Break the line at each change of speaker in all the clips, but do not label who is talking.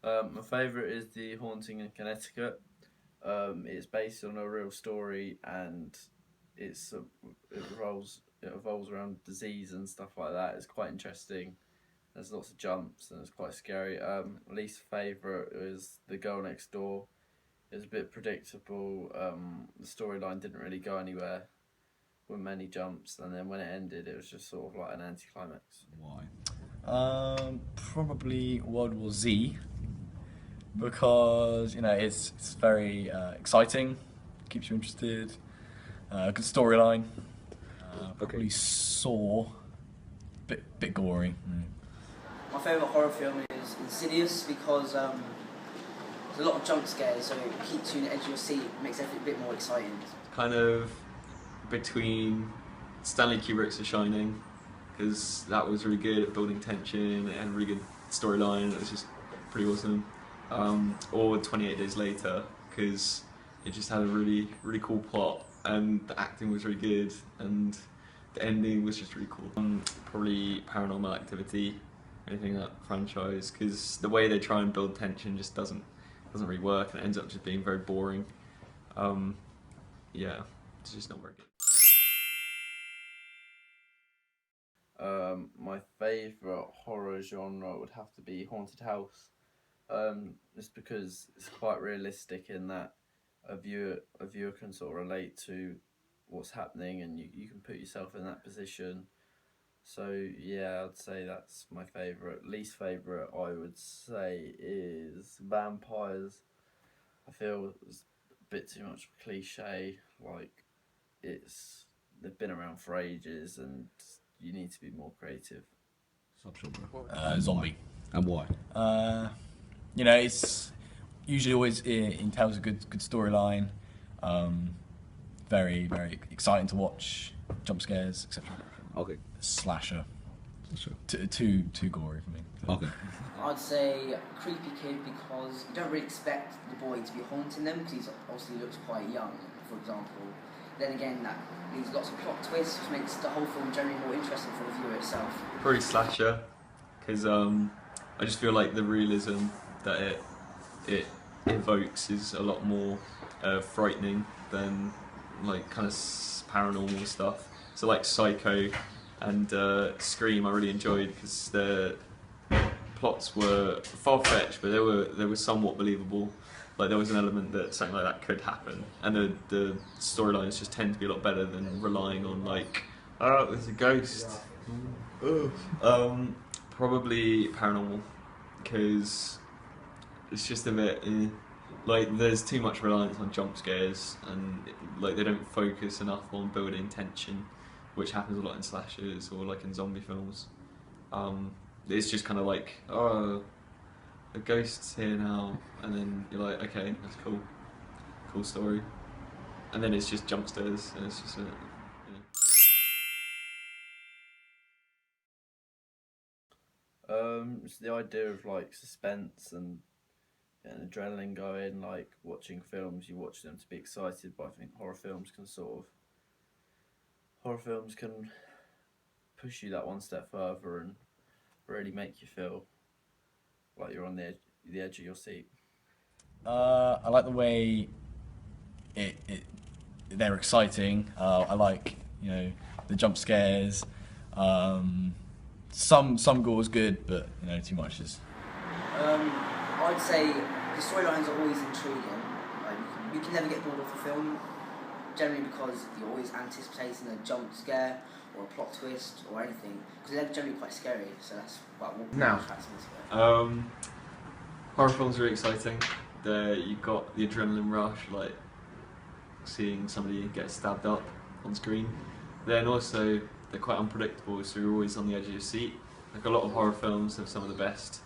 My favourite is The Haunting in Connecticut. It's based on a real story, and it's it revolves around disease and stuff like that. It's quite interesting. There's lots of jumps and it's quite scary. Least favourite is The Girl Next Door. It was a bit predictable. The storyline didn't really go anywhere with many jumps, and then when it ended, it was just sort of like an anticlimax.
Why?
Probably World War Z because it's very exciting, keeps you interested. Good storyline. Probably Saw, bit gory.
My favourite horror film is Insidious because there's a lot of jump scares, so it keeps you on the edge of your seat, makes everything a bit more exciting.
Kind of between Stanley Kubrick's The Shining, because that was really good at building tension and really good storyline. It was just pretty awesome. Or 28 Days Later, because it just had a really really cool plot and the acting was really good and the ending was just really cool. Probably Paranormal Activity, anything in that franchise, because the way they try and build tension just doesn't really work and it ends up just being very boring. Yeah, it's just not very good.
My favourite horror genre would have to be Haunted House. Just because it's quite realistic in that a viewer can sort of relate to what's happening, and you can put yourself in that position. So yeah, I'd say that's my favourite. Least favourite, I would say, is vampires. I feel it's a bit too much cliche. Like it's they've been around for ages, and you need to be more creative.
Subgenre.
Zombie.
And why?
It's usually always in tells a good storyline. Very very exciting to watch. Jump scares, etc.
Okay.
Slasher.
Sure.
Too gory for me.
Okay.
I'd say Creepy Kid because you don't really expect the boy to be haunting them because he obviously looks quite young, for example. Then again, that leaves lots of plot twists, which makes the whole film generally more interesting for the viewer itself.
Probably Slasher, because I just feel like the realism that it evokes is a lot more frightening than like kind of paranormal stuff. So like Psycho and Scream, I really enjoyed because the plots were far fetched, but they were somewhat believable. Like there was an element that something like that could happen, and the storylines just tend to be a lot better than relying on like, oh, there's a ghost. Probably Paranormal, because it's just a bit like there's too much reliance on jump scares, and like they don't focus enough on building tension, which happens a lot in slashers or like in zombie films. It's just kind of like, oh, the ghost's here now, and then you're like, okay, that's cool story, and then it's just jump scares, and it's just
It's the idea of like suspense and adrenaline going. Like watching films, you watch them to be excited, but I think horror films can push you that one step further and really make you feel like you're on the edge of your seat.
I like the way it they're exciting. I like the jump scares. Um, some gore is good, but too much is.
I'd say the storylines are always intriguing. Like you can never get bored of the film, generally because you're always anticipating a jump scare or a plot twist or anything, because they're generally quite scary. So that's what
Now.
attracts me to it.
horror films are really exciting. You've got the adrenaline rush, like seeing somebody get stabbed up on screen. Then also they're quite unpredictable, so you're always on the edge of your seat. Like a lot of horror films have some of the best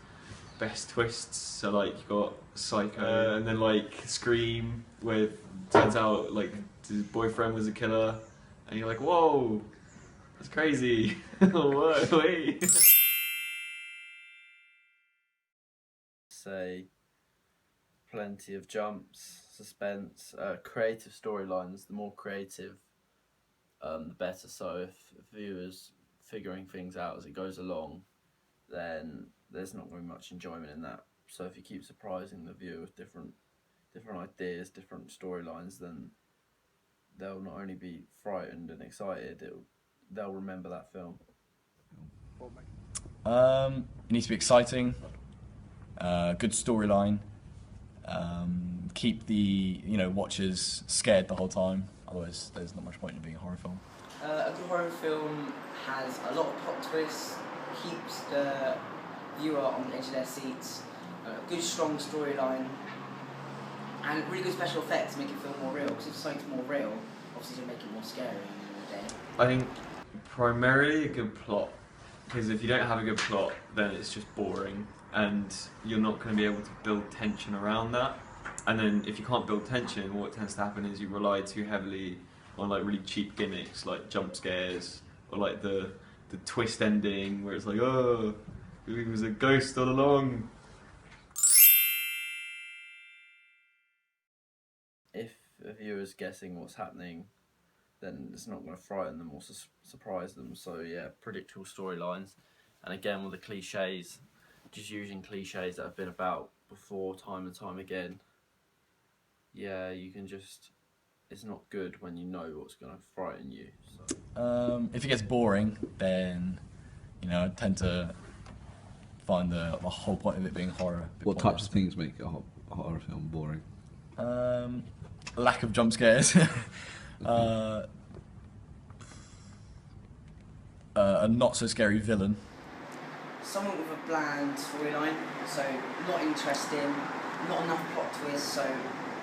twists. So like you got Psycho, and then like Scream, where it turns out like his boyfriend was a killer, and you're like, whoa, that's crazy. What? Wait.
Say plenty of jumps, suspense, creative storylines. The more creative, the better. So if viewers figuring things out as it goes along, then there's not very much enjoyment in that. So if you keep surprising the viewer with different ideas, different storylines, then they'll not only be frightened and excited, they'll remember that film.
It needs to be exciting, good storyline. Keep the watchers scared the whole time. Otherwise, there's not much point in being a horror film.
A good horror film has a lot of plot twists, keeps the viewer on the edge of their seats, a good strong storyline, and really good special effects to make it feel more real. Because if something's more real, obviously you make it more scary at the end of the day.
I think primarily a good plot, because if you don't have a good plot, then it's just boring, and you're not going to be able to build tension around that. And then if you can't build tension, what tends to happen is you rely too heavily on like really cheap gimmicks, like jump scares, or like the twist ending where it's like, oh, it was a ghost all along.
If a viewer's guessing what's happening, then it's not going to frighten them or surprise them. So yeah, predictable storylines, and again with the cliches, just using cliches that have been about before time and time again. Yeah, you can just. It's not good when you know what's going to frighten you. So.
If it gets boring, then I tend to find the whole point of it being horror.
What types of things make a horror film boring?
Lack of jump scares. A not so scary villain.
Someone with a bland storyline, so not interesting, not enough plot twists, so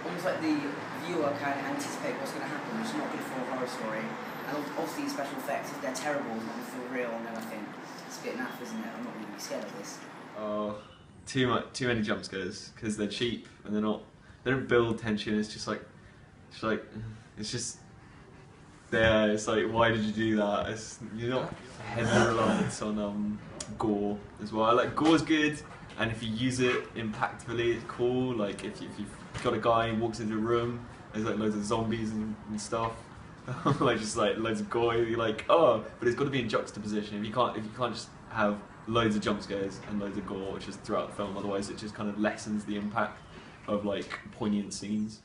almost like the viewer can anticipate what's going to happen, which is not good for a horror story. And obviously special effects, if they're terrible, it's not going to feel real, and then I think it's a bit naff, isn't it? I'm not really scared of this.
Oh, too many jump scares, because they're cheap and they don't build tension. It's just there. It's like, why did you do that? You're not heavily reliant on gore as well. Like, gore's good, and if you use it impactfully, it's cool. Like if you've got a guy who walks into a room, there's like loads of zombies and stuff, like just like loads of gore. You're like, oh, but it's got to be in juxtaposition. If you can't just have loads of jump scares and loads of gore just throughout the film, otherwise it just kind of lessens the impact of like poignant scenes.